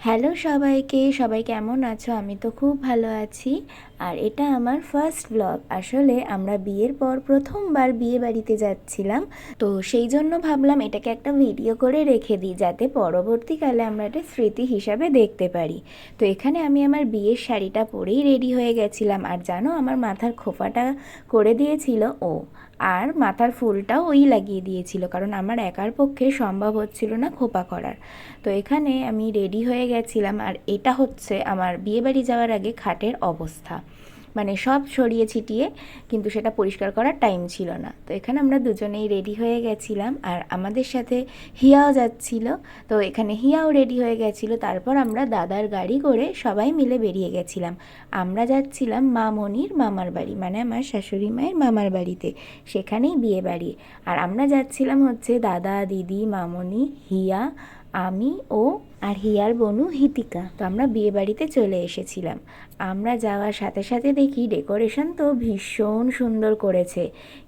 Hello সবাইকে, সবাই কেমন আছো? আমি তো খুব ভালো আছি। আর এটা আমার ফার্স্ট ব্লগ। আসলে আমরা বিয়ের পর প্রথমবার বিয়ে বাড়িতে যাচ্ছিলাম, তো সেই জন্য ভাবলাম এটাকে একটা ভিডিও করে রেখে দিই, যাতে পরবর্তীকালে আমরা এটা স্মৃতি হিসাবে দেখতে পারি। তো এখানে আমি আমার বিয়ের শাড়িটা পরেই রেডি হয়ে গেছিলাম। আর জানো, আমার মাথার খোঁপাটা করে দিয়েছিল ও, আর মাথার ফুলটাও ওই লাগিয়ে দিয়েছিল, কারণ আমার একার পক্ষে সম্ভব হচ্ছিল না খোপা করার। তো এখানে আমি রেডি হয়ে গেছিলাম। আর এটা হচ্ছে আমার বিয়েবাড়ি যাওয়ার আগে খাটের অবস্থা, মানে সব ছড়িয়ে ছিটিয়ে, কিন্তু সেটা পরিষ্কার করার টাইম ছিল না। তো এখানে আমরা দুজনেই রেডি হয়ে গেছিলাম, আর আমাদের সাথে হিয়াও যাচ্ছিল। তো এখানে হিয়াও রেডি হয়ে গেছিলো। তারপর আমরা দাদার গাড়ি করে সবাই মিলে বেরিয়ে গেছিলাম। আমরা যাচ্ছিলাম মামনির মামার বাড়ি, মানে আমার শাশুড়ি মায়ের মামার বাড়িতে, সেখানেই বিয়ে বাড়ি। আর আমরা যাচ্ছিলাম হচ্ছে দাদা, দিদি, মামনি, হিয়া, আমি ও আর হিয়ার বোনু হিতিকা। তো আমরা বিয়ে বাড়িতে চলে এসেছিলাম। আমরা যাওয়ার সাথে সাথে দেখি ডেকোরেশন তো ভীষণ সুন্দর করেছে।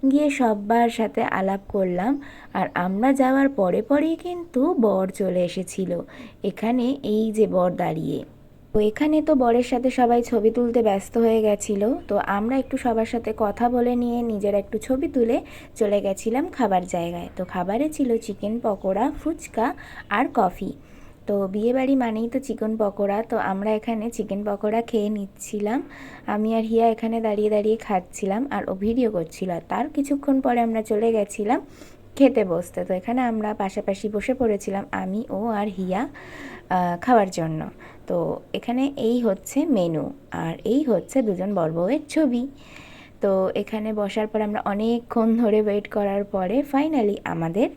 গিয়ে সবার সাথে আলাপ করলাম। আর আমরা যাওয়ার পরে পরেই কিন্তু বর চলে এসেছিল। এখানে এই যে বর দাঁড়িয়ে, তো এখানে তো বরের সাথে সবাই ছবি তুলতে ব্যস্ত হয়ে গেছিল। তো আমরা একটু সবার সাথে কথা বলে নিয়ে নিজেরা একটু ছবি তুলে চলে গেছিলাম খাবার জায়গায়। তো খাবারে ছিল চিকেন পকোড়া, ফুচকা আর কফি। তো বিয়েবাড়ি মানেই তো চিকেন পকোড়া। তো আমরা এখানে চিকেন পকোড়া খেয়ে নিচ্ছিলাম। আমি আর হিয়া এখানে দাঁড়িয়ে দাঁড়িয়ে খাচ্ছিলাম, আর ও ভিডিও করছিল। আর তার কিছুক্ষণ পরে আমরা চলে গেছিলাম খেতে বসতে। তো এখানে আমরা পাশাপাশি বসে পড়েছিলাম, আমি, ও আর হিয়া, খাওয়ার জন্য। তো এখানে এই হচ্ছে মেনু, আর এই হচ্ছে দুজন বর বউয়ের ছবি। তো এখানে বসার পর আমরা অনেকক্ষণ ধরে ওয়েট করার পরে ফাইনালি আমাদের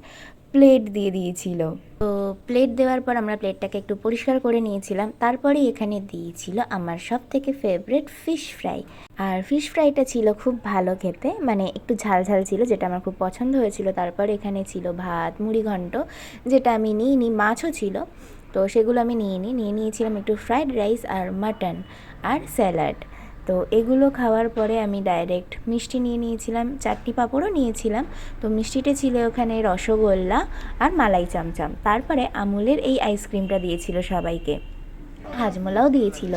প্লেট দিয়ে দিয়েছিল। তো প্লেট দেওয়ার পর আমরা প্লেটটাকে একটু পরিষ্কার করে নিয়েছিলাম। তারপরে এখানে দিয়েছিল আমার সব থেকে ফেভারিট ফিশ ফ্রাই। আর ফিশ ফ্রাইটা ছিল খুব ভালো খেতে, মানে একটু ঝাল ঝাল ছিল, যেটা আমার খুব পছন্দ হয়েছিল। তারপরে এখানে ছিল ভাত, মুড়ি ঘন্ট, যেটা আমি নিইনি, মাছও ছিল, তো সেগুলো আমি নিয়ে নিয়েছিলাম একটু ফ্রাইড রাইস আর মাটন আর স্যালাড। তো এগুলো খাওয়ার পরে আমি ডাইরেক্ট মিষ্টি নিয়ে নিয়েছিলাম, চাটনি পাঁপড়ও নিয়েছিলাম। তো মিষ্টিতে ছিল ওখানে রসগোল্লা আর মালাই চমচম। তারপরে আমুলের এই আইসক্রিমটা দিয়েছিল সবাইকে, হাজমোলাও দিয়েছিল।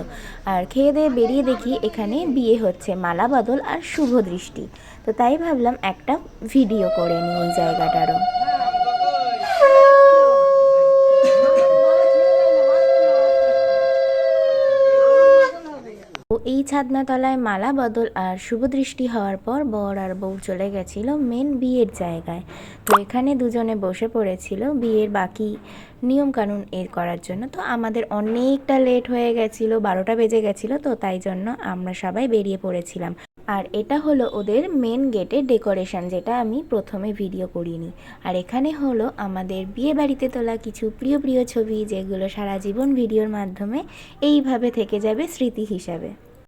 আর খেয়ে দিয়ে বেরিয়ে দেখি এখানে বিয়ে হচ্ছে, মালা বদল আর শুভ দৃষ্টি। তো তাই ভাবলাম একটা ভিডিও করে নিই এই জায়গাটারও। তো এই ছাদনাতলায় মালা বদল আর শুভদৃষ্টি হওয়ার পর বর আর বউ চলে গেছিল মেন বিয়ের জায়গায়। তো এখানে দুজনে বসে পড়েছিল বিয়ের বাকি নিয়মকানুন করার জন্য। তো আমাদের অনেকটা লেট হয়ে গেছিলো, 12টা বেজে গেছিলো। তো তাই জন্য আমরা সবাই বেরিয়ে পড়েছিলাম। আর এটা হলো ওদের মেন গেটের ডেকোরেশন, যেটা আমি প্রথমে ভিডিও করিনি। আর এখানে হলো আমাদের বিয়ে বাড়িতে তোলা কিছু প্রিয় প্রিয় ছবি, যেগুলো সারা জীবন ভিডিওর মাধ্যমে এইভাবে থেকে যাবে স্মৃতি হিসাবে।